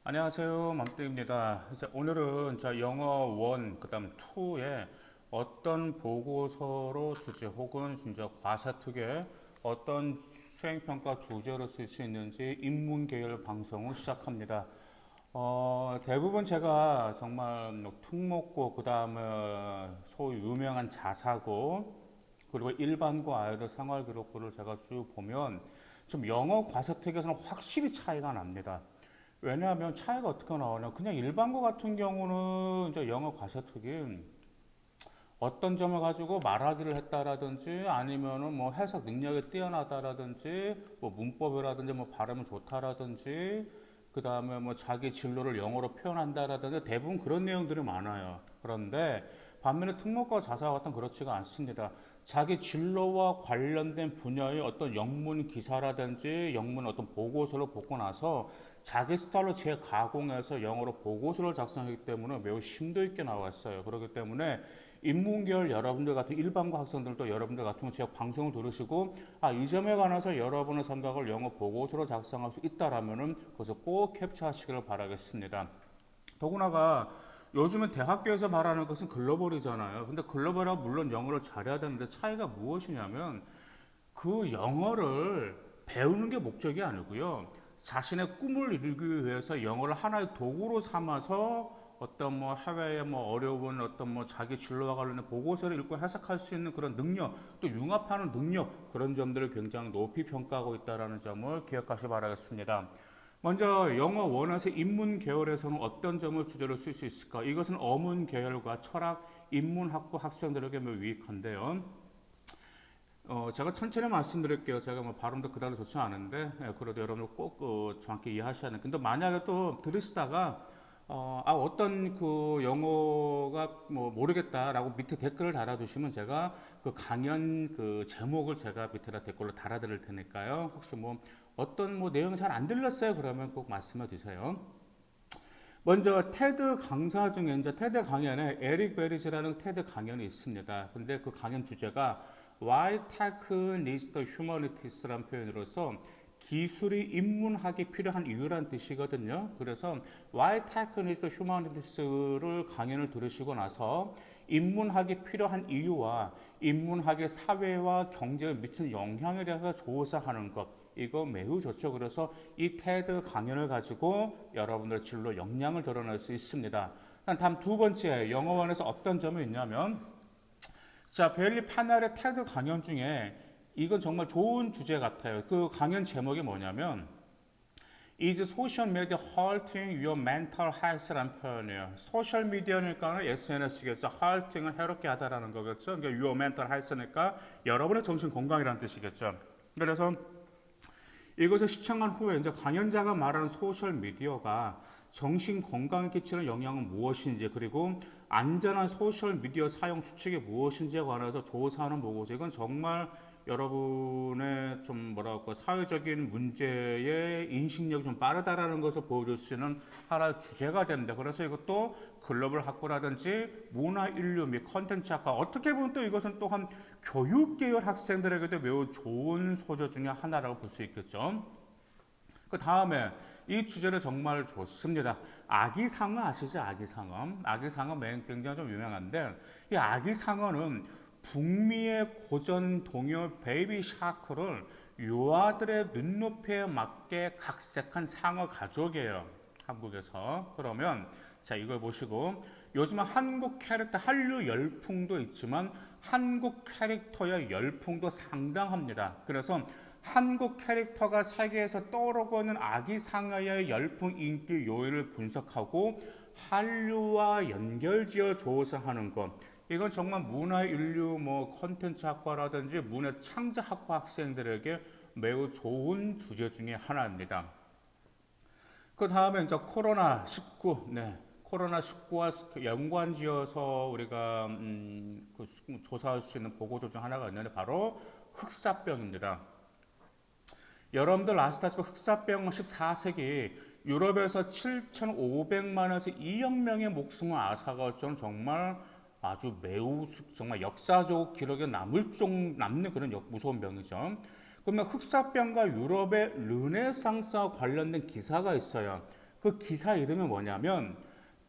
안녕하세요. 맘때입니다. 오늘은 영어 1, 그 다음 2에 어떤 보고서로 주제 혹은 진짜 과사특에 어떤 수행평가 주제로 쓸 수 있는지 인문계열 방송을 시작합니다. 대부분 제가 정말 뭐 특목고, 그 다음에 소위 유명한 자사고, 그리고 일반고 아이들 생활기록부를 제가 쭉 보면 좀 영어 과사특에서는 확실히 차이가 납니다. 왜냐하면 차이가 어떻게 나오냐. 그냥 일반고 같은 경우는 이제 영어 과세특이 어떤 점을 가지고 말하기를 했다라든지 아니면은 뭐 해석 능력이 뛰어나다라든지 뭐 문법이라든지 뭐 발음이 좋다라든지 그 다음에 뭐 자기 진로를 영어로 표현한다라든지 대부분 그런 내용들이 많아요. 그런데 반면에 특목과 자사 같은 그렇지가 않습니다. 자기 진로와 관련된 분야의 어떤 영문 기사라든지 영문 어떤 보고서를 보고 나서 자기 스타일로 재가공해서 영어로 보고서를 작성하기 때문에 매우 심도 있게 나왔어요. 그렇기 때문에 인문계열 여러분들 같은 일반고 학생들도 여러분들 같은 제 방송을 들으시고 이 점에 관해서 여러분의 생각을 영어 보고서로 작성할 수 있다라면은 그것을 꼭 캡처하시기를 바라겠습니다. 더구나가 요즘은 대학교에서 말하는 것은 글로벌이잖아요. 근데 글로벌하고 물론 영어를 잘해야 되는데 차이가 무엇이냐면 그 영어를 배우는 게 목적이 아니고요. 자신의 꿈을 이루기 위해서 영어를 하나의 도구로 삼아서 어떤 뭐 해외의 뭐 어려운 어떤 뭐 자기 진로와 관련된 보고서를 읽고 해석할 수 있는 그런 능력, 또 융합하는 능력, 그런 점들을 굉장히 높이 평가하고 있다는 점을 기억하시 기 바라겠습니다. 먼저 영어 원어에서 인문 계열에서는 어떤 점을 주제로 쓸 수 있을까? 이것은 어문 계열과 철학, 인문학부 학생들에게 매우 유익한데요. 제가 천천히 말씀드릴게요. 제가 뭐 발음도 그다지 좋지 않은데, 그래도 여러분들 꼭 정확히 이해하셔야 돼요. 근데 만약에 또 들으시다가, 어떤 그 영어가 뭐 모르겠다라고 밑에 댓글을 달아주시면 제가 그 강연 그 제목을 제가 밑에다 댓글로 달아드릴 테니까요. 혹시 뭐 어떤 뭐 내용이 잘 안 들렸어요? 그러면 꼭 말씀해 주세요. 먼저 테드 강사 중에 이제 테드 강연에 에릭 베리지라는 테드 강연이 있습니다. 근데 그 강연 주제가 Why Tech Needs the Humanities라는 표현으로서 기술이 인문학이 필요한 이유란 뜻이거든요. 그래서 Why Tech Needs the Humanities를 강연을 들으시고 나서 인문학이 필요한 이유와 인문학의 사회와 경제에 미치는 영향에 대해서 조사하는 것. 이거 매우 좋죠. 그래서 이 테드 강연을 가지고 여러분들 진로 역량을 드러낼 수 있습니다. 다음 두 번째, 영어원에서 어떤 점이 있냐면, 벨리 파넬의 테드 강연 중에 이건 정말 좋은 주제 같아요. 그 강연 제목이 뭐냐면, Is social media hurting your mental health라는 표현이에요. 소셜 미디어니까 SNS겠죠. hurting을 해롭게 하다라는 거겠죠. 그러니까 your mental health니까 여러분의 정신 건강이라는 뜻이겠죠. 그래서 이것을 시청한 후에 이제 강연자가 말하는 소셜 미디어가 정신 건강에 끼치는 영향은 무엇인지, 그리고 안전한 소셜 미디어 사용 수칙이 무엇인지에 관해서 조사하는 보고서. 이건 정말 여러분의 좀 뭐랄까 사회적인 문제의 인식력이 좀 빠르다라는 것을 보여줄 수 있는 하나의 주제가 됩니다. 그래서 이것도 글로벌 학부라든지 문화 인류 및 컨텐츠 학과, 어떻게 보면 또 이것은 또한 교육 계열 학생들에게도 매우 좋은 소재 중에 하나라고 볼 수 있겠죠. 그 다음에 이 주제는 정말 좋습니다. 아기상어 아시죠? 아기상어. 아기상어 굉장히 좀 유명한데, 이 아기상어는 북미의 고전 동요 베이비 샤크를 유아들의 눈높이에 맞게 각색한 상어 가족이에요. 한국에서. 그러면 자, 이걸 보시고 요즘 한국 캐릭터 한류 열풍도 있지만 한국 캐릭터의 열풍도 상당합니다. 그래서 한국 캐릭터가 세계에서 떠오르고 있는 아기 상어의 열풍 인기 요인을 분석하고 한류와 연결지어 조사하는 것. 이건 정말 문화인류 뭐 컨텐츠 학과라든지 문화 창작학과 학생들에게 매우 좋은 주제 중에 하나입니다. 그 다음에 이제 코로나19, 네. 코로나19와 연관지어서 우리가 조사할 수 있는 보고서 중 하나가 있는데 바로 흑사병입니다. 여러분들 아시다시피 흑사병은 14세기 유럽에서 7,500만에서 2억 명의 목숨을 앗아갔던 정말 아주 매우 정말 역사적 기록에 남는 그런 무서운 병이죠. 그러면 흑사병과 유럽의 르네상스와 관련된 기사가 있어요. 그 기사 이름이 뭐냐면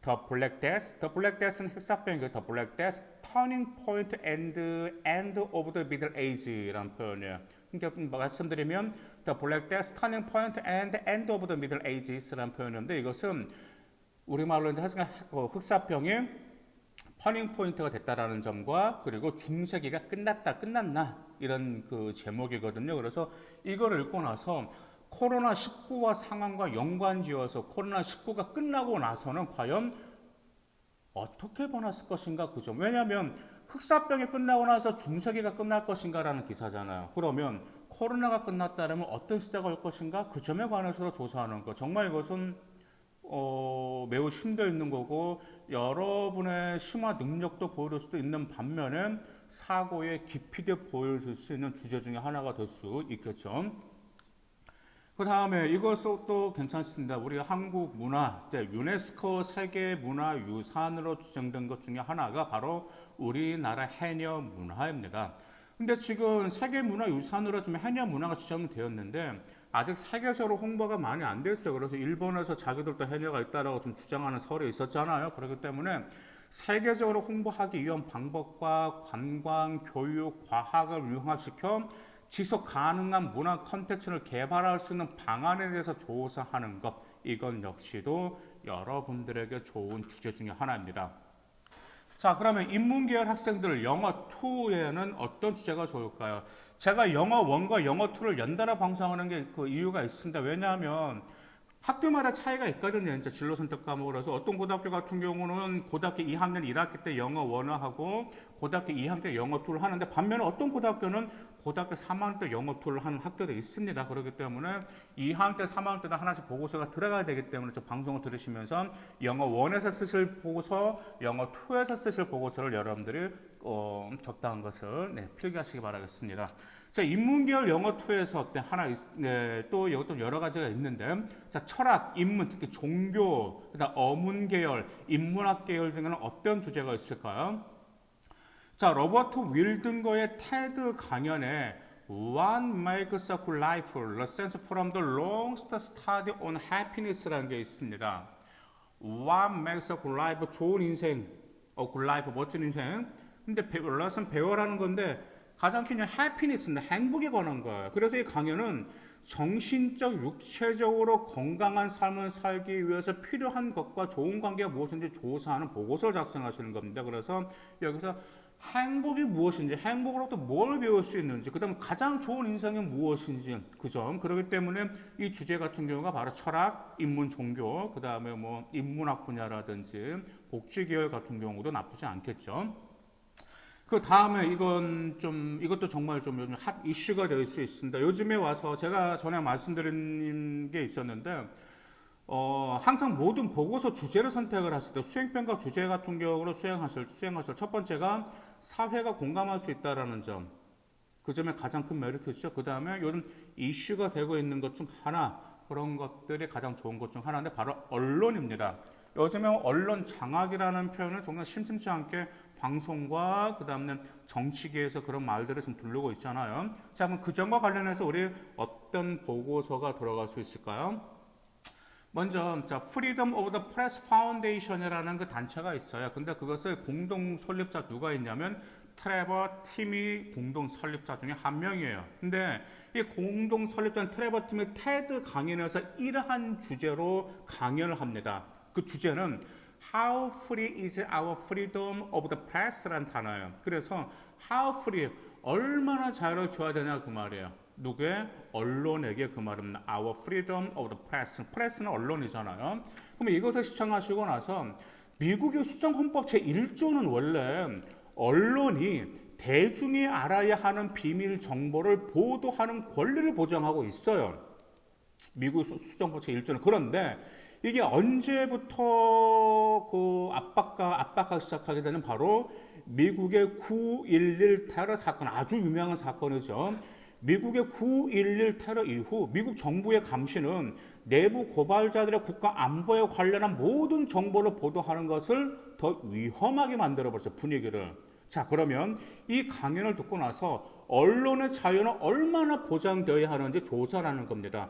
The Black Death. The Black Death는 흑사병이고 The Black Death, Turning Point and End of the Middle Age라는 표현이에요. 그러니까 말씀드리면 The Black Death, Turning Point and End of the Middle Ages라는 표현인데 이것은 우리말로 이제 흑사병이 터닝 포인트가 됐다라는 점과 그리고 중세기가 끝났나 이런 그 제목이거든요. 그래서 이걸 읽고 나서 코로나19와 상황과 연관지어서 코로나19가 끝나고 나서는 과연 어떻게 변했을 것인가 그죠? 왜냐하면 흑사병이 끝나고 나서 중세기가 끝날 것인가라는 기사잖아요. 그러면 코로나가 끝났다면 어떤 시대가 올 것인가 그 점에 관해서 조사하는 거 정말 이것은 매우 심도 있는 거고 여러분의 심화 능력도 보여줄 수도 있는 반면에 사고의 깊이도 보여줄 수 있는 주제 중에 하나가 될 수 있겠죠. 그 다음에 이것도 괜찮습니다. 우리 한국 문화, 유네스코 세계문화유산으로 지정된 것 중에 하나가 바로 우리나라 해녀 문화입니다. 근데 지금 세계문화유산으로 좀 해녀 문화가 지정되었는데 아직 세계적으로 홍보가 많이 안 됐어요. 그래서 일본에서 자기들도 해녀가 있다라고 좀 주장하는 설이 있었잖아요. 그렇기 때문에 세계적으로 홍보하기 위한 방법과 관광, 교육, 과학을 융합시켜 지속 가능한 문화 컨텐츠를 개발할 수 있는 방안에 대해서 조사하는 것, 이건 역시도 여러분들에게 좋은 주제 중에 하나입니다. 자, 그러면 인문계열 학생들 영어 2에는 어떤 주제가 좋을까요? 제가 영어 1과 영어 2를 연달아 방송하는 게 그 이유가 있습니다. 왜냐하면 학교마다 차이가 있거든요. 이제 진로 선택 과목으로 해서 어떤 고등학교 같은 경우는 고등학교 2학년 1학기 때 영어 1을 하고 고등학교 2학년 때 영어 2를 하는데 반면에 어떤 고등학교는 고등학교 3학년 때 영어 2를 하는 학교도 있습니다. 그렇기 때문에 2학년 때 3학년 때도 하나씩 보고서가 들어가야 되기 때문에 저 방송을 들으시면서 영어 1에서 쓰실 보고서, 영어 2에서 쓰실 보고서를 여러분들이 적당한 것을 필기하시기 바라겠습니다. 자, 인문계열 영어 2에서 하나 또 이것도 여러 가지가 있는데, 자, 철학, 인문, 특히 종교, 그다음 어문계열, 인문학 계열 등은 어떤 주제가 있을까요? 자, 로버트 윌든거의 테드 강연에 What makes a good life? Lessons from the long study on happiness라는 게 있습니다. What makes a good life? 좋은 인생, good life, 멋진 인생. 근데 lesson 배워라는 건데 가장 큰 해피니스는 행복에 관한 거예요. 그래서 이 강연은 정신적, 육체적으로 건강한 삶을 살기 위해서 필요한 것과 좋은 관계가 무엇인지 조사하는 보고서를 작성하시는 겁니다. 그래서 여기서 행복이 무엇인지, 행복으로부터 뭘 배울 수 있는지, 그 다음에 가장 좋은 인생이 무엇인지 그 점. 그렇기 때문에 이 주제 같은 경우가 바로 철학, 인문, 종교, 그 다음에 뭐 인문학 분야라든지 복지 계열 같은 경우도 나쁘지 않겠죠. 그 다음에 이것도 정말 좀 요즘 핫 이슈가 될 수 있습니다. 요즘에 와서 제가 전에 말씀드린 게 있었는데, 항상 모든 보고서 주제를 선택을 하실 때 수행평가 주제 같은 경우로 수행하실 첫 번째가 사회가 공감할 수 있다라는 점. 그 점에 가장 큰 메리트죠. 그 다음에 요즘 이슈가 되고 있는 것 중 하나, 그런 것들이 가장 좋은 것 중 하나인데 바로 언론입니다. 요즘에 언론 장악이라는 표현을 정말 심심치 않게 방송과 그 다음에 정치계에서 그런 말들을 좀 들르고 있잖아요. 자, 그럼 그 점과 관련해서 우리 어떤 보고서가 들어갈 수 있을까요? 먼저 자, Freedom of the Press Foundation이라는 그 단체가 있어요. 근데 그것을 공동 설립자 누가 있냐면 트레버 팀이 공동 설립자 중에 한 명이에요. 근데 이 공동 설립자 트레버 팀이 테드 강연에서 이러한 주제로 강연을 합니다. 그 주제는 How free is our freedom of the press라는 단어예요. 그래서 how free, 얼마나 자유를 줘야 되냐 그 말이에요. 누구의? 언론에게 그 말입니다. Our freedom of the press. 프레스는 언론이잖아요. 그럼 이것을 시청하시고 나서 미국의 수정헌법 제1조는 원래 언론이 대중이 알아야 하는 비밀 정보를 보도하는 권리를 보장하고 있어요. 미국 수정헌법 제1조는. 그런데 이게 언제부터 그 압박하기 시작하게 되는 바로 미국의 9.11 테러 사건, 아주 유명한 사건이죠. 미국의 9.11 테러 이후 미국 정부의 감시는 내부 고발자들의 국가 안보에 관련한 모든 정보를 보도하는 것을 더 위험하게 만들어버렸죠, 분위기를. 자, 그러면 이 강연을 듣고 나서 언론의 자유는 얼마나 보장되어야 하는지 조사를 하는 겁니다.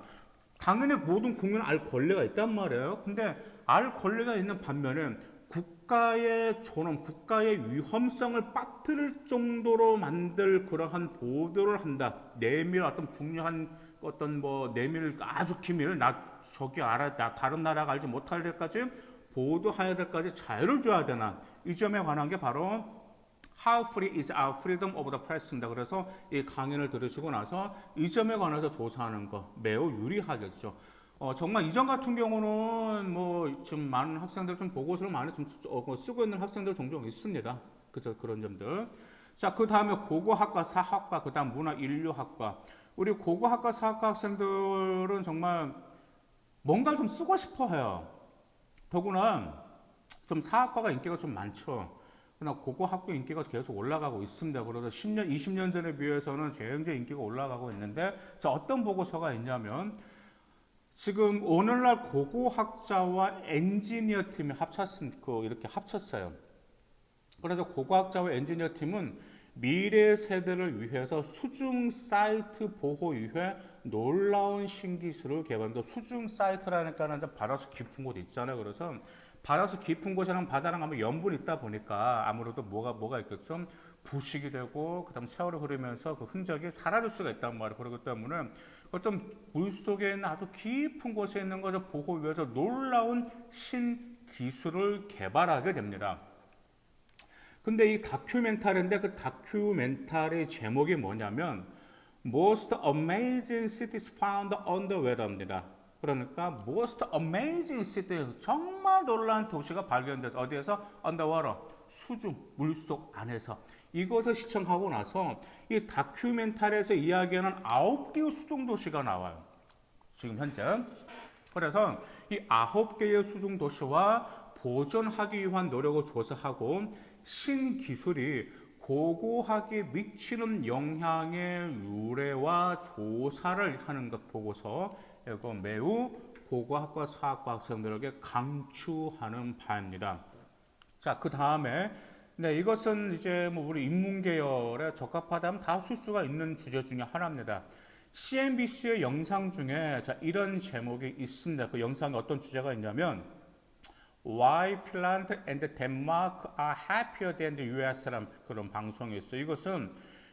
당연히 모든 국민은 알 권리가 있단 말이에요. 근데 알 권리가 있는 반면에 국가의 존엄, 국가의 위험성을 빠뜨릴 정도로 만들 그러한 보도를 한다. 내밀 어떤 중요한 어떤 뭐 내밀 아주 기밀 나 저기 알아 나 다른 나라가 알지 못할 때까지 보도해야 될까지 자유를 줘야 되나 이 점에 관한 게 바로 How free is our freedom of the press입니다. 그래서 이 강연을 들으시고 나서 이 점에 관해서 조사하는 거 매우 유리하겠죠. 정말 이전 같은 경우는 뭐 지금 많은 학생들 좀 보고서를 많이 좀 쓰고 있는 학생들 종종 있습니다. 그죠? 그런 점들. 자, 그 다음에 고고학과, 사학과, 그 다음 문화 인류학과. 우리 고고학과, 사학과 학생들은 정말 뭔가를 좀 쓰고 싶어 해요. 더구나 좀 사학과가 인기가 좀 많죠. 그러나 고고학교 인기가 계속 올라가고 있습니다. 그래서 10년, 20년 전에 비해서는 굉장히 인기가 올라가고 있는데, 자, 어떤 보고서가 있냐면, 지금 오늘날 고고학자와 엔지니어 팀이 이렇게 합쳤어요. 그래서 고고학자와 엔지니어 팀은 미래 세대를 위해서 수중 사이트 보호 위해 놀라운 신기술을 개발한다. 수중 사이트라니까는 바다에서 깊은 곳 있잖아요. 그래서 바다에서 깊은 곳에는 바다랑 아마 염분이 있다 보니까 아무래도 뭐가 있겠죠? 부식이 되고 그다음 세월이 흐르면서 그 흔적이 사라질 수가 있단 말이에요. 그렇기 때문에 어떤 물 속에 있는 아주 깊은 곳에 있는 것을 보호 위해서 놀라운 신기술을 개발하게 됩니다. 근데 이 다큐멘터리인데 그 다큐멘터리 제목이 뭐냐면 Most Amazing Cities Found Underwater입니다. 그러니까 Most Amazing City 정말 놀라운 도시가 발견돼서 어디에서 Underwater 수중 물속 안에서 이것을 시청하고 나서 이 다큐멘터리에서 이야기하는 9개의 수중 도시가 나와요. 지금 현재. 그래서 이 9개의 수중 도시와 보존하기 위한 노력을 조사하고 신기술이 고고학에 미치는 영향의 유래와 조사를 하는 것 보고서 이거 매우 고고학과 사학과 학생들에게 강추하는 바입니다. 자, 그 다음에 이것은 이제 뭐 우리 인문계열에 적합하다면 다 쓸 수가 있는 주제 중에 하나입니다. CNBC의 영상 중에 자, 이런 제목이 있습니다. 그 영상에 어떤 주제가 있냐면 Why Finland and Denmark are happier than the US라는 그런 방송이 있어요. 이것은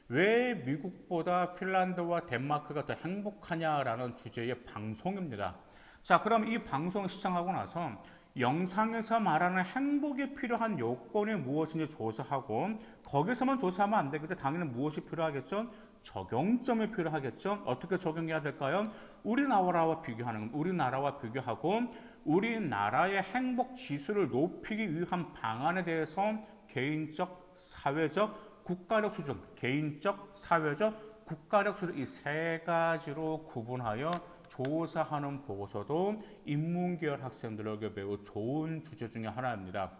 왜 미국보다 핀란드와 덴마크가 더 행복하냐라는 주제의 방송입니다. 자, 그럼 이 방송 시청하고 나서 영상에서 말하는 행복이 필요한 요건이 무엇인지 조사하고 거기서만 조사하면 안 되겠죠. 당연히 무엇이 필요하겠죠? 적용점이 필요하겠죠. 어떻게 적용해야 될까요? 우리나라와 비교하고 우리나라의 행복 지수를 높이기 위한 방안에 대해서 개인적, 사회적, 국가력 수준, 개인적, 사회적, 국가력 수준 이 세 가지로 구분하여 조사하는 보고서도 인문계열 학생들에게 매우 좋은 주제 중에 하나입니다.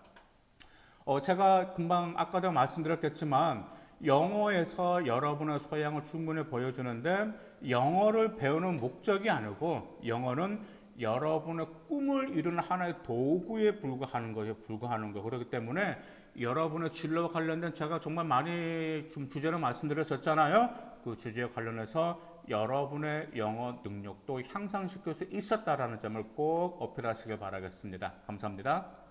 제가 금방 아까도 말씀드렸겠지만 영어에서 여러분의 소양을 충분히 보여주는데 영어를 배우는 목적이 아니고 영어는 여러분의 꿈을 이루는 하나의 도구에 불과하는 거예요. 그렇기 때문에 여러분의 진로와 관련된 제가 정말 많이 좀 주제를 말씀드렸었잖아요. 그 주제에 관련해서 여러분의 영어 능력도 향상시킬 수 있었다라는 점을 꼭 어필하시길 바라겠습니다. 감사합니다.